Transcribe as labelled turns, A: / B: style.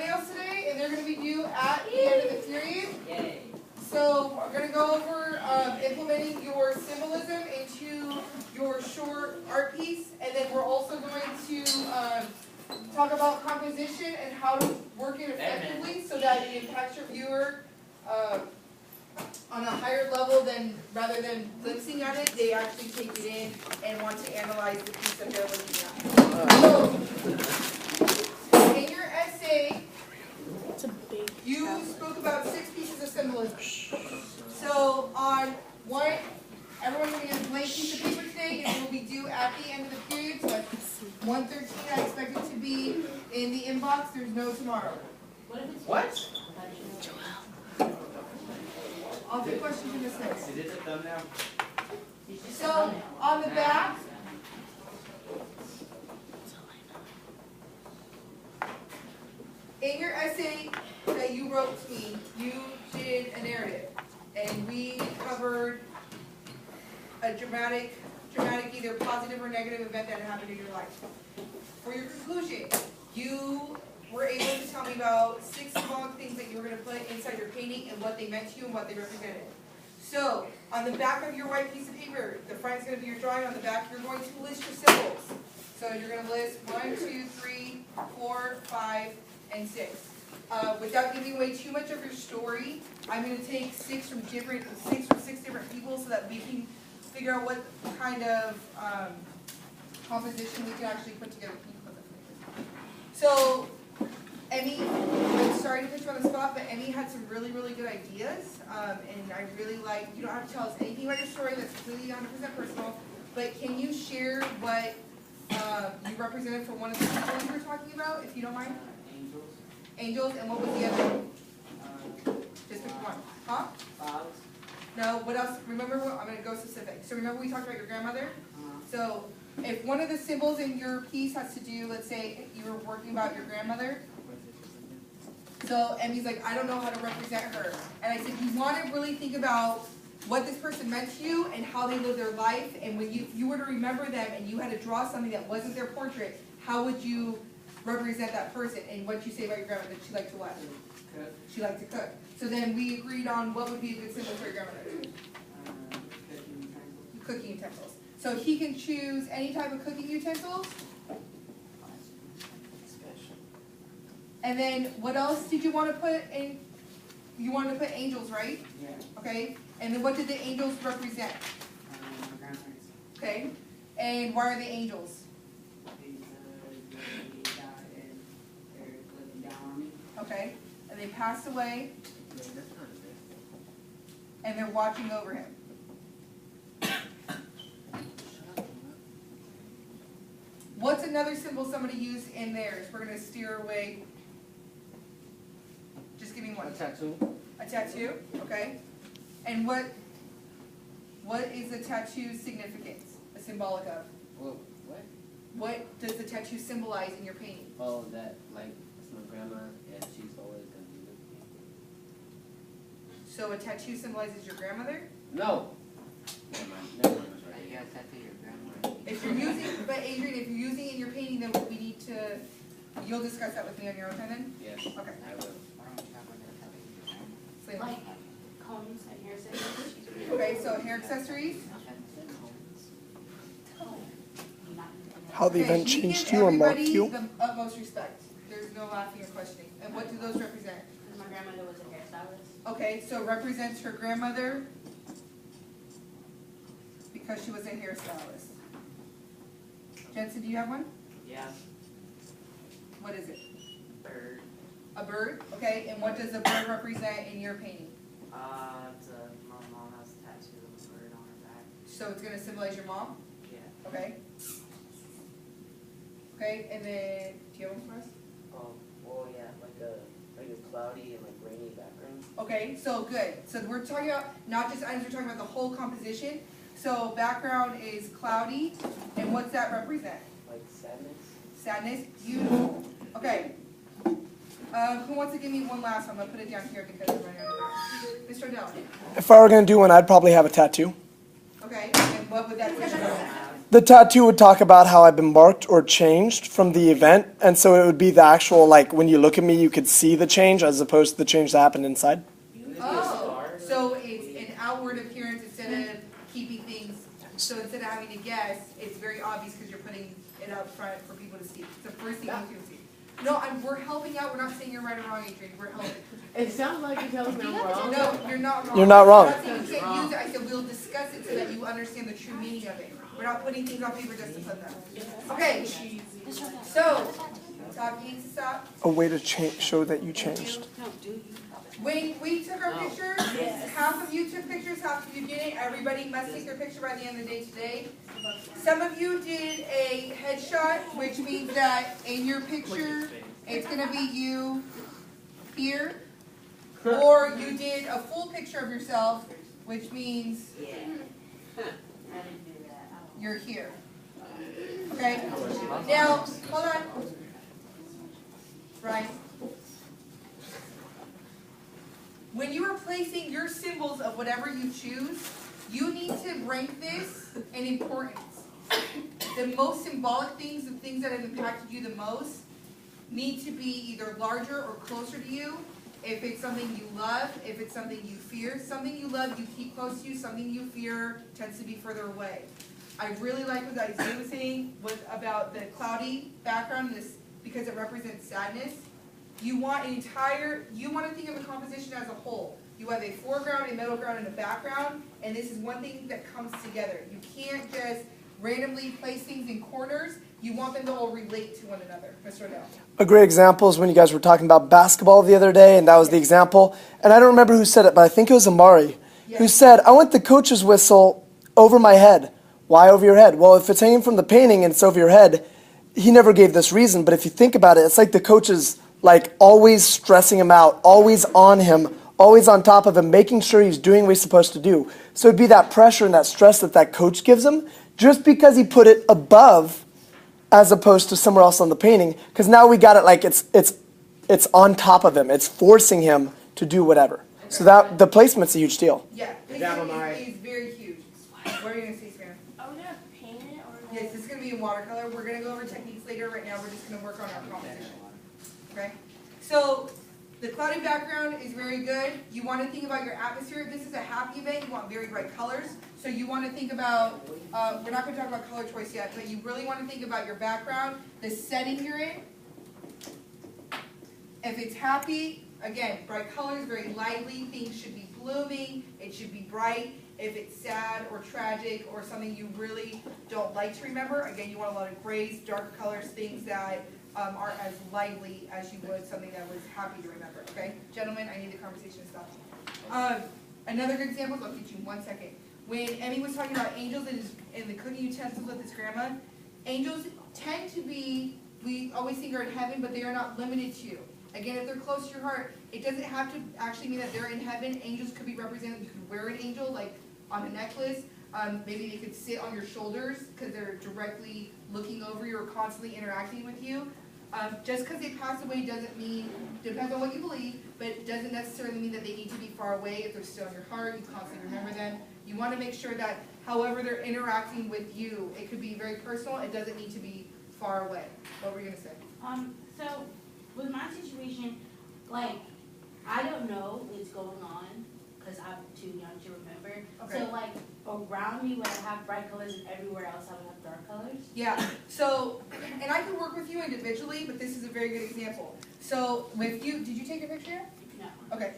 A: thumbnails today, and they're going to be due at the end of the period.
B: Yay.
A: So we're going to go over implementing your symbolism into your short art piece, and then we're also going to talk about composition and how to work it effectively so that it impacts your viewer on a higher level than rather than glimpsing at it, they actually take it in and want to analyze the piece that they're looking at. So, in your essay, you spoke about 6 pieces of symbolism. So, on one, everyone's going to get a blank piece of paper today, and it will be due at the end of the period. So, at 1:13, I expect it to be in the inbox. There's no tomorrow.
B: What?
A: I'll take questions in this next.
B: Is it a thumbnail?
A: So, on the back, in your essay that you wrote to me, you did a narrative, and we covered a dramatic either positive or negative event that happened in your life. For your conclusion, you were able to tell me about 6 symbolic things that you were going to put inside your painting and what they meant to you and what they represented. So, on the back of your white piece of paper, the front is going to be your drawing. On the back, you're going to list your symbols. So, you're going to list 1, 2, 3, 4, 5, and 6. Without giving away too much of your story, I'm going to take 6 or 6 different people so that we can figure out what kind of composition we can actually put together. So, Emmy, I'm sorry to put you on the spot, but Emmy had some really, really good ideas, and I really like, you don't have to tell us anything about your story, that's completely 100% personal, but can you share what you represented for one of the people you were talking about, if you don't mind?
B: Angels.
A: Angels, and what was the other one? Just pick one. Huh?
B: Clouds.
A: No, what else? Remember, I'm going to go specific. So remember we talked about your grandmother? So if one of the symbols in your piece has to do, let's say you were working about your grandmother. So Emmy's like, I don't know how to represent her. And I said, you want to really think about what this person meant to you and how they lived their life. And when you were to remember them and you had to draw something that wasn't their portrait, how would you represent that person? And what you say about your grandmother, she liked to what?
B: Cook.
A: She liked to cook. So then we agreed on what would be a good symbol for your grandmother.
B: Cooking utensils.
A: Cooking utensils. So he can choose any type of cooking utensils.
B: Special.
A: And then what else did you want to put in? You wanted to put angels, right?
B: Yeah.
A: Okay. And then what did the angels represent?
B: My grandparents.
A: Okay. And why are they angels?
B: Because they died and they're looking down on me.
A: Okay. And they passed away
B: Yeah, that's not a bit.
A: and they're watching over him. What's another symbol somebody used in theirs? We're going to steer away. Just give me one.
B: A tattoo.
A: A tattoo, okay. And what is the tattoo's significance, symbolic of?
B: Well, what?
A: What does the tattoo symbolize in your painting?
B: Oh, that, like, it's my grandma, and she's always going to be with me.
A: So a tattoo symbolizes your grandmother?
B: No. Never mind. Never mind.
C: You gotta tattoo your grandma.
A: If you're using, but Adrian, if you're using it in your painting, then we need to, you'll discuss that with me on your own time then?
B: Yes.
A: Okay.
B: I will.
C: Why don't you have one that tattoo your grandma?
A: Selena.
D: Like combs and hair accessories.
A: Okay, so hair accessories.
E: How the
A: Okay,
E: event
A: we
E: changed
A: give
E: you or marked
A: everybody
E: you?
A: the utmost respect. There's no laughing or questioning. And what do those represent?
D: Because my grandmother was a hairstylist.
A: Okay, so represents her grandmother because she was a hairstylist. Jensen, do you have one?
B: Yeah.
A: What is it?
B: Bird.
A: A bird? Okay, and what does a bird represent in your painting?
B: My mom has a tattoo of a bird on her back.
A: So it's going to symbolize your mom?
B: Yeah.
A: Okay. Okay, and then, do you have one for us?
B: Well, yeah, like a cloudy and like rainy background.
A: Okay, so good. So we're talking about not just items, we're talking about the whole composition. So background is cloudy, and what's that represent?
B: Like sadness.
A: Sadness, beautiful. Okay. Who wants to give me one last one? I'm going to put it down here because we're running out of time. Mr. O'Dell.
E: If I were going to do one, I'd probably have a tattoo.
A: Okay, and what would that say?
F: The tattoo would talk about how I've been marked or changed from the event, and so it would be the actual, like, when you look at me, you could see the change as opposed to the change that happened inside.
A: Oh, so it's an outward appearance instead of keeping things, so instead of having to guess, it's very obvious because you're putting it out front for people to see. It's the first thing you can see. No, we're helping out, we're not saying you're right or wrong, Adrian, we're helping.
B: It sounds like you're telling me I'm wrong.
A: No, you're not wrong.
F: You're not wrong.
A: I'm not saying you can't use it, I said we'll discuss it so that you understand the true meaning of it. We're not putting things on paper just to put them. Okay, so, stop, you need to stop.
F: A way to show that you changed.
A: When we took our pictures, half of you took pictures, half of you didn't. Everybody must take their picture by the end of the day today. Some of you did a headshot, which means that in your picture, it's going to be you here. Or you did a full picture of yourself, which means you're here. Okay? Now, hold on. Right. When you are placing your symbols of whatever you choose, you need to rank this in importance. The most symbolic things, the things that have impacted you the most, need to be either larger or closer to you. If it's something you love, if it's something you fear, something you love you keep close to you, something you fear tends to be further away. I really like what Isaiah was saying about the cloudy background, this because it represents sadness. You want to think of a composition as a whole. You have a foreground, a middle ground, and a background, and this is one thing that comes together. You can't just randomly place things in corners. You want them to all relate to one another. Mr. O'Dell.
F: A great example is when you guys were talking about basketball the other day, and that was the example. And I don't remember who said it, but I think it was Amari, who said, I want the coach's whistle over my head. Why over your head? Well, if it's hanging from the painting and it's over your head, he never gave this reason, but if you think about it, it's like the coach is like always stressing him out, always on him, always on top of him, making sure he's doing what he's supposed to do. So it'd be that pressure and that stress that coach gives him just because he put it above as opposed to somewhere else on the painting, because now we got it like it's on top of him. It's forcing him to do whatever. So that the placement's a huge deal.
A: Yeah, placement is very huge. What are you going to say, Savannah?
D: Are we gonna paint it or?
A: Yes, this is going to be in watercolor. We're going to go over techniques later. Right now, we're just going to work on our composition. Okay? So, the cloudy background is very good. You want to think about your atmosphere. If this is a happy event, you want very bright colors. So you want to think about, we're not going to talk about color choice yet, but you really want to think about your background, the setting you're in. If it's happy, again, bright colors, very lively, things should be blooming, it should be bright. If it's sad or tragic or something you really don't like to remember, again, you want a lot of grays, dark colors, things that are as lively as you would something that was happy to remember, okay? Gentlemen, I need the conversation to stop. Another good example, I'll get you in 1 second. When Emmy was talking about angels and the cooking utensils with his grandma, angels tend to be, we always think are in heaven, but they are not limited to you. Again, if they're close to your heart, it doesn't have to actually mean that they're in heaven. Angels could be represented, you could wear an angel, like on a necklace. Maybe they could sit on your shoulders because they're directly looking over you or constantly interacting with you. Just because they pass away doesn't mean, depends on what you believe, but it doesn't necessarily mean that they need to be far away. If they're still in your heart, you constantly remember them. You want to make sure that however they're interacting with you, it could be very personal. It doesn't need to be far away. What were you going to say?
D: So with my situation, like, I don't know what's going on because I'm too young to remember.
A: Okay.
D: So like around me, when I have bright colors and everywhere else I would have dark colors.
A: Yeah, so, and I can work with you individually, but this is a very good example. So with you, did you take a picture?
D: No.
A: Okay.